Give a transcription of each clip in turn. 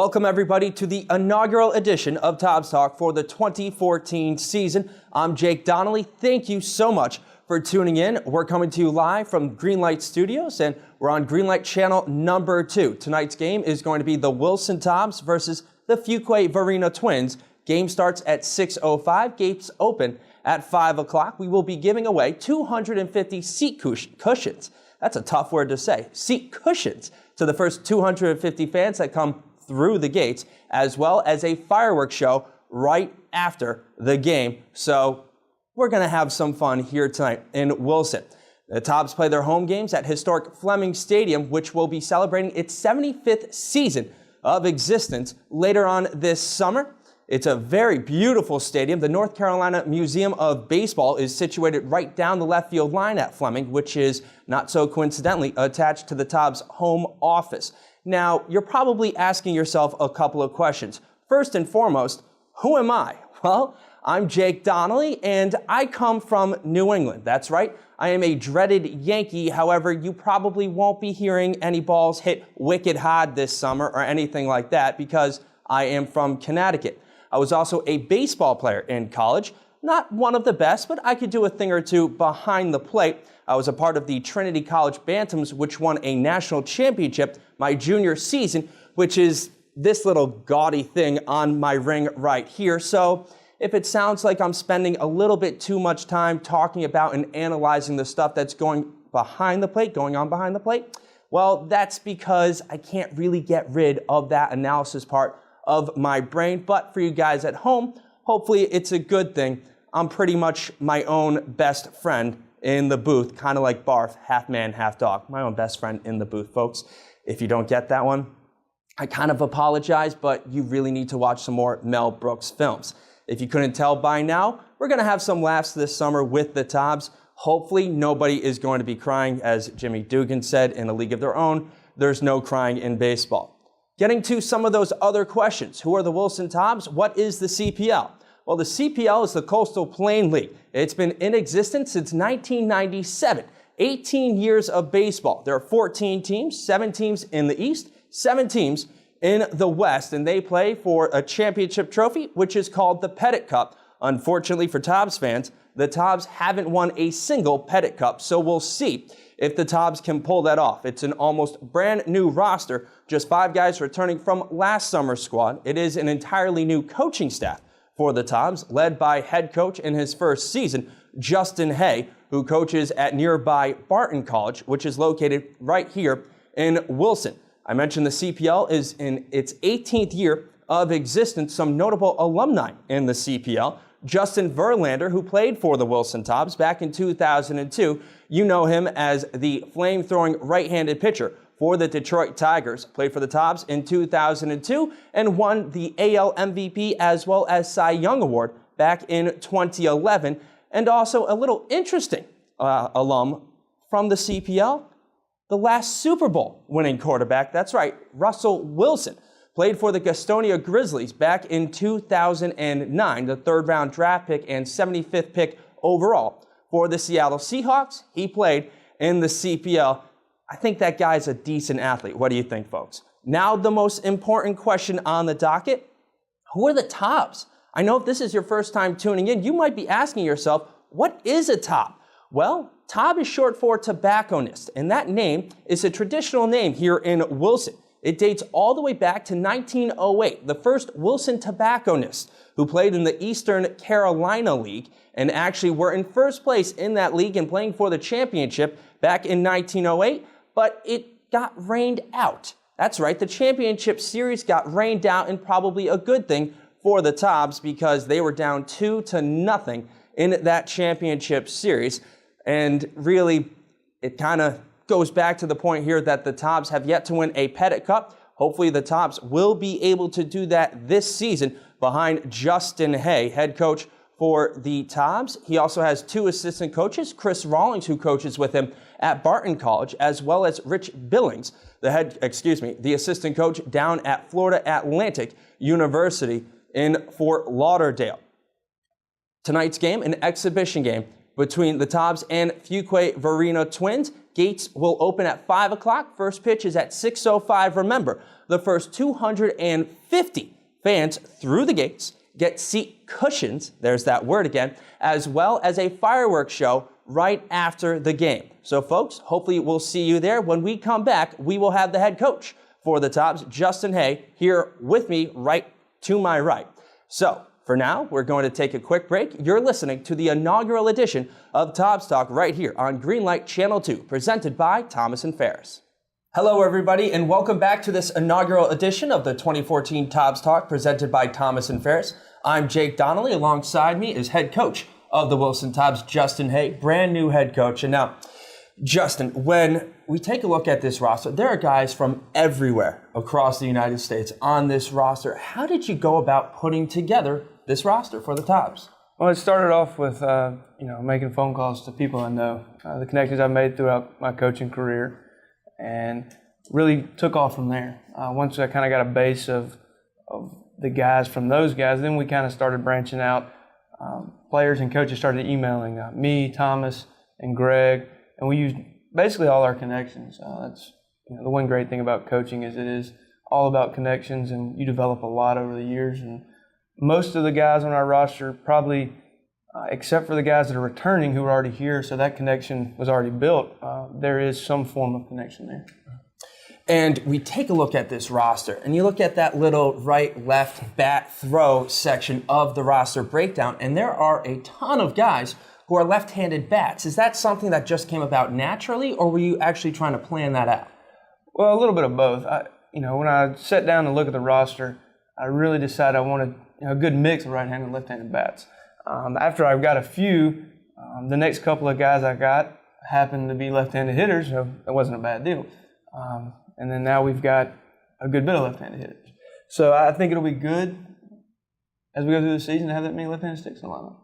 Welcome everybody to the inaugural edition of Tobs Talk for the 2014 season. I'm Jake Donnelly. Thank you so much for tuning in. We're coming to you live from Greenlight Studios and we're on Greenlight channel number 2. Tonight's game is going to be the Wilson Tobs versus the Fuquay-Varina Twins. Game starts at 6:05. Gates open at 5 o'clock. We will be giving away 250 seat cushions. That's a tough word to say. Seat cushions to the first 250 fans that come through the gates, as well as a fireworks show right after the game. So we're going to have some fun here tonight in Wilson. The Tobs play their home games at historic Fleming Stadium, which will be celebrating its 75th season of existence later on this summer. It's a very beautiful stadium. The North Carolina Museum of Baseball is situated right down the left field line at Fleming, which is not so coincidentally attached to the Tobs home office. Now, you're probably asking yourself a couple of questions. First and foremost, who am I? Well, I'm Jake Donnelly, and I come from New England. That's right. I am a dreaded Yankee. However, you probably won't be hearing any balls hit wicked hard this summer or anything like that because I am from Connecticut. I was also a baseball player in college. Not one of the best, but I could do a thing or two behind the plate. I was a part of the Trinity College Bantams, which won a national championship my junior season, which is this little gaudy thing on my ring right here. So if it sounds like I'm spending a little bit too much time talking about and analyzing the stuff that's going on behind the plate, well, that's because I can't really get rid of that analysis part of my brain. But for you guys at home, hopefully it's a good thing. I'm pretty much my own best friend in the booth, kind of like Barf, half man, half dog. My own best friend in the booth, folks. If you don't get that one, I kind of apologize, but you really need to watch some more Mel Brooks films. If you couldn't tell by now, we're going to have some laughs this summer with the Tobs. Hopefully nobody is going to be crying. As Jimmy Dugan said in A League of Their Own, there's no crying in baseball. Getting to some of those other questions. Who are the Wilson Tobs? What is the CPL? Well, the CPL is the Coastal Plain League. It's been in existence since 1997. 18 years of baseball. There are 14 teams, 7 teams in the East, 7 teams in the West, and they play for a championship trophy, which is called the Pettit Cup. Unfortunately for Tobs fans, the Tobs haven't won a single Pettit Cup, so we'll see if the Tobs can pull that off. It's an almost brand new roster, just 5 guys returning from last summer's squad. It is an entirely new coaching staff for the Tobs, led by head coach in his first season, Justin Hay, who coaches at nearby Barton College, which is located right here in Wilson. I mentioned the CPL is in its 18th year of existence. Some notable alumni in the CPL. Justin Verlander, who played for the Wilson Tobs back in 2002. You know him as the flame-throwing right-handed pitcher for the Detroit Tigers. Played for the Tobs in 2002 and won the AL MVP as well as Cy Young Award back in 2011. And also a little interesting alum from the CPL, the last Super Bowl winning quarterback. That's right, Russell Wilson. Played for the Gastonia Grizzlies back in 2009, the 3rd round draft pick and 75th pick overall. For the Seattle Seahawks, he played in the CPL. I think that guy's a decent athlete. What do you think, folks? Now the most important question on the docket, who are the Tobs? I know if this is your first time tuning in, you might be asking yourself, what is a Tob? Well, Tob is short for tobacconist, and that name is a traditional name here in Wilson. It dates all the way back to 1908, the first Wilson tobacconists who played in the Eastern Carolina League and actually were in first place in that league and playing for the championship back in 1908, but it got rained out. That's right, the championship series got rained out, and probably a good thing for the Tobs because they were down 2-0 in that championship series. And really, it kind of goes back to the point here that the Tobs have yet to win a Pettit Cup. Hopefully the Tobs will be able to do that this season behind Justin Hay, head coach for the Tobs. He also has 2 assistant coaches, Chris Rawlings, who coaches with him at Barton College, as well as Rich Billings, the assistant coach down at Florida Atlantic University in Fort Lauderdale. Tonight's game, an exhibition game between the Tobs and Fuquay-Varina Twins. Gates will open at 5 o'clock. First pitch is at 6:05. Remember, the first 250 fans through the gates get seat cushions, there's that word again, as well as a fireworks show right after the game. So folks, hopefully we'll see you there. When we come back, we will have the head coach for the Tobs, Justin Hay, here with me right to my right. So for now, we're going to take a quick break. You're listening to the inaugural edition of Tobs Talk right here on Greenlight Channel 2, presented by Thomas & Ferris. Hello, everybody, and welcome back to this inaugural edition of the 2014 Tobs Talk, presented by Thomas & Ferris. I'm Jake Donnelly. Alongside me is head coach of the Wilson Tobs, Justin Hay, brand new head coach. And now, Justin, when we take a look at this roster, there are guys from everywhere across the United States on this roster. How did you go about putting together this roster for the Tobs? Well, it started off with making phone calls to people I know, the connections I've made throughout my coaching career, and really took off from there. Once I kind of got a base of the guys from those guys, then we kind of started branching out. Players and coaches started emailing me, Thomas, and Greg, and we used basically all our connections. That's the one great thing about coaching is it is all about connections, and you develop a lot over the years. And most of the guys on our roster, probably except for the guys that are returning who are already here, so that connection was already built, there is some form of connection there. And we take a look at this roster, and you look at that little right, left, bat, throw section of the roster breakdown, and there are a ton of guys who are left-handed bats. Is that something that just came about naturally, or were you actually trying to plan that out? Well, a little bit of both. When I sat down and looked at the roster, I really decided I wanted a good mix of right-handed and left-handed bats. After I've got a few, the next couple of guys I got happened to be left-handed hitters, so it wasn't a bad deal. And then now we've got a good bit of left-handed hitters. So I think it'll be good as we go through the season to have that many left-handed sticks in the lineup.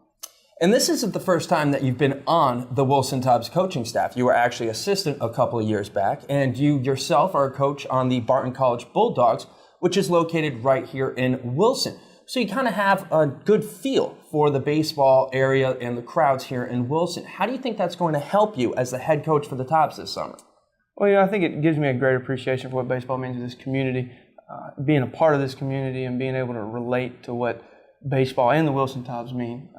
And this isn't the first time that you've been on the Wilson Tobs coaching staff. You were actually assistant a couple of years back, and you yourself are a coach on the Barton College Bulldogs, which is located right here in Wilson. So you kind of have a good feel for the baseball area and the crowds here in Wilson. How do you think that's going to help you as the head coach for the Tobs this summer? Well, I think it gives me a great appreciation for what baseball means to this community, being a part of this community and being able to relate to what baseball and the Wilson Tobs mean.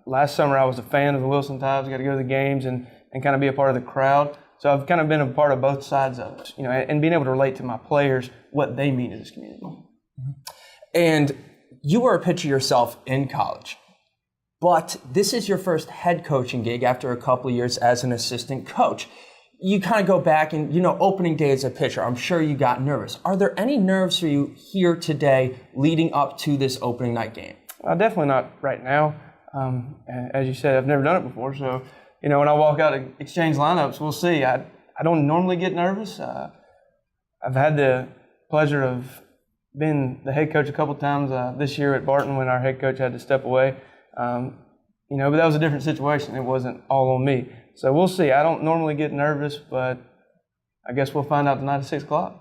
Last summer I was a fan of the Wilson Tobs, got to go to the games and kind of be a part of the crowd. So I've kind of been a part of both sides of it, and being able to relate to my players what they mean to this community. And you were a pitcher yourself in college, but this is your first head coaching gig after a couple of years as an assistant coach. You kind of go back and, opening day as a pitcher, I'm sure you got nervous. Are there any nerves for you here today leading up to this opening night game? Definitely not right now. As you said, I've never done it before. So, when I walk out to exchange lineups, we'll see. I don't normally get nervous. I've had the pleasure of being the head coach a couple times this year at Barton when our head coach had to step away. But that was a different situation. It wasn't all on me. So we'll see. I don't normally get nervous, but I guess we'll find out tonight at 6 o'clock.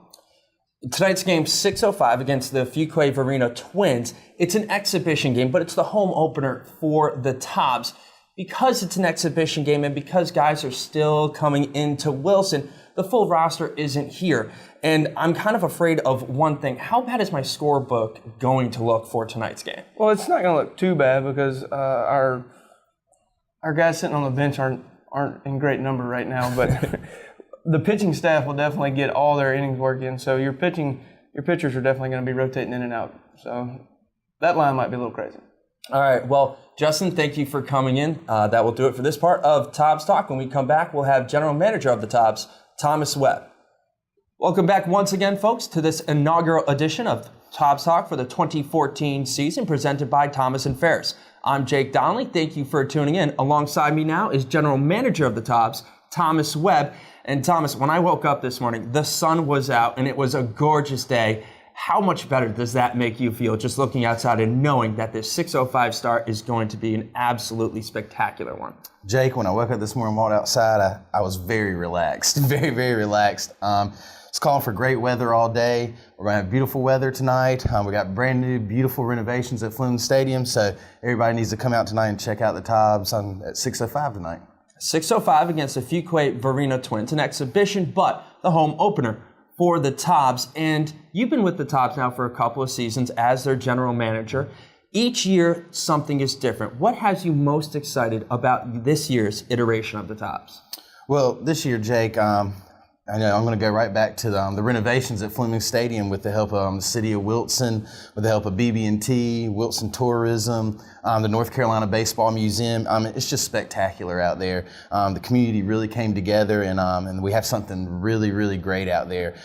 Tonight's game, 6:05 against the Fuquay-Varina Twins. It's an exhibition game, but it's the home opener for the Tobs. Because it's an exhibition game and because guys are still coming into Wilson, the full roster isn't here. And I'm kind of afraid of one thing. How bad is my scorebook going to look for tonight's game? Well, it's not going to look too bad because our guys sitting on the bench aren't in great number right now, but the pitching staff will definitely get all their innings work in. So your pitchers are definitely going to be rotating in and out. So that line might be a little crazy. All right. Well, Justin, thank you for coming in. That will do it for this part of Tobs Talk. When we come back, we'll have General Manager of the Tobs, Thomas Webb. Welcome back once again, folks, to this inaugural edition of Tobs Talk for the 2014 season, presented by Thomas & Ferris. I'm Jake Donnelly. Thank you for tuning in. Alongside me now is General Manager of the Tobs, Thomas Webb. And Thomas, when I woke up this morning, the sun was out and it was a gorgeous day. How much better does that make you feel just looking outside and knowing that this 6:05 start is going to be an absolutely spectacular one? Jake, when I woke up this morning and walked outside, I was very relaxed, very, very relaxed. It's calling for great weather all day. We're going to have beautiful weather tonight. We got brand new, beautiful renovations at Flume Stadium, so everybody needs to come out tonight and check out the Tobs at 6:05 tonight. 6:05 against the Fuquay-Varina Twins, an exhibition, but the home opener for the Tobs. And you've been with the Tobs now for a couple of seasons as their general manager. Each year, something is different. What has you most excited about this year's iteration of the Tobs? Well, this year, Jake, I know I'm going to go right back to the renovations at Fleming Stadium with the help of the city of Wilson, with the help of BB&T, Wilson Tourism, the North Carolina Baseball Museum. It's just spectacular out there. The community really came together, and we have something really, really great out there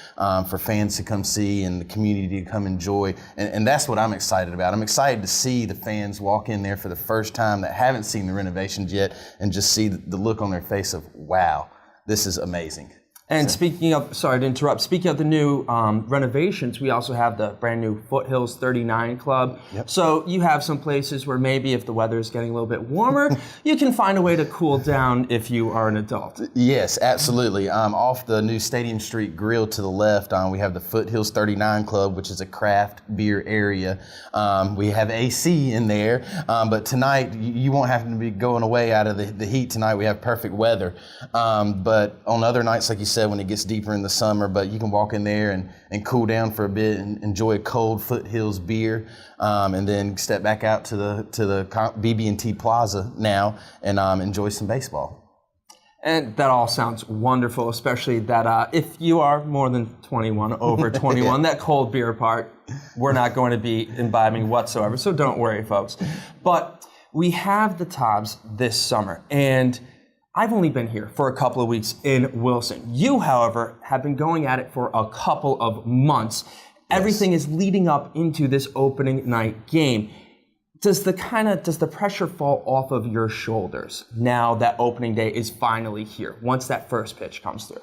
for fans to come see and the community to come enjoy. And that's what I'm excited about. I'm excited to see the fans walk in there for the first time that haven't seen the renovations yet and just see the look on their face of, wow, this is amazing. And speaking of, sorry to interrupt, speaking of the new renovations, we also have the brand new Foothills 39 Club. Yep. So you have some places where maybe if the weather is getting a little bit warmer, you can find a way to cool down if you are an adult. Yes, absolutely. Off the new Stadium Street Grill to the left, we have the Foothills 39 Club, which is a craft beer area. We have AC in there, but tonight you won't have to be going away out of the heat tonight. We have perfect weather. But on other nights, like you said, when it gets deeper in the summer, but you can walk in there and cool down for a bit and enjoy a cold Foothills beer, and then step back out to the BB&T Plaza now and enjoy some baseball. And that all sounds wonderful, especially that if you are more than 21, over 21, that cold beer part, we're not going to be imbibing whatsoever, so don't worry, folks. But we have the Tobs this summer, and I've only been here for a couple of weeks in Wilson. You, however, have been going at it for a couple of months. Yes. Everything is leading up into this opening night game. Does the pressure fall off of your shoulders now that opening day is finally here, once that first pitch comes through?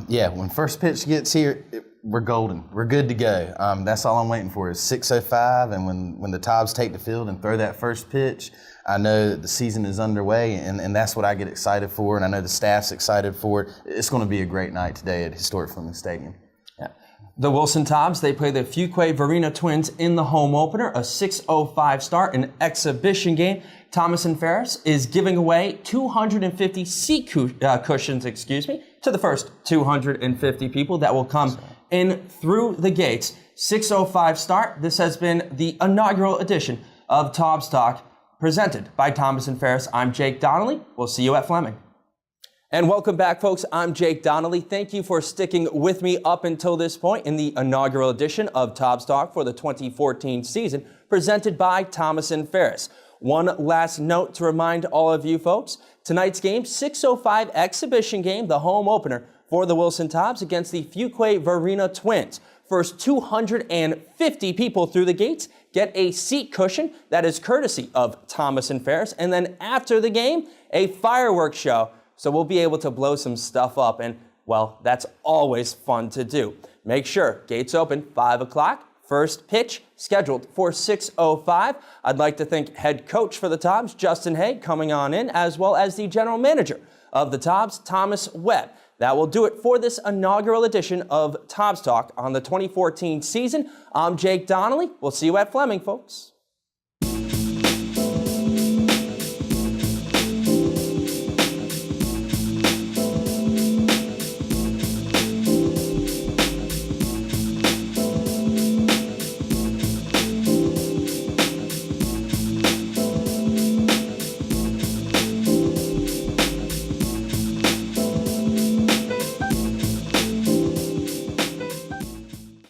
Yeah, when first pitch gets here, we're golden. We're good to go. That's all I'm waiting for is 6:05, and when the Tobs take the field and throw that first pitch, I know that the season is underway, and that's what I get excited for, and I know the staff's excited for it. It's going to be a great night today at historic Fleming Stadium. Yeah. The Wilson Tobs, they play the Fuquay-Varina Twins in the home opener, a 6:05 start, an exhibition game. Thomas & Ferris is giving away 250 seat cushions, to the first 250 people that will come in through the gates. 6:05 start. This has been the inaugural edition of Tobs Talk, presented by Thomas & Ferris. I'm Jake Donnelly. We'll see you at Fleming. And welcome back, folks. I'm Jake Donnelly. Thank you for sticking with me up until this point in the inaugural edition of Tobs Talk for the 2014 season, presented by Thomas & Ferris. One last note to remind all of you folks, tonight's game, 6:05 exhibition game, the home opener for the Wilson Tobs against the Fuquay-Varina Twins. First 250 people through the gates get a seat cushion that is courtesy of Thomas & Ferris. And then after the game, a fireworks show. So we'll be able to blow some stuff up. And, well, that's always fun to do. Make sure gates open 5 o'clock. First pitch scheduled for 6:05. I'd like to thank head coach for the Tobs, Justin Haig, coming on in, as well as the general manager of the Tobs, Thomas Webb. That will do it for this inaugural edition of Tobs Talk on the 2014 season. I'm Jake Donnelly. We'll see you at Fleming, folks.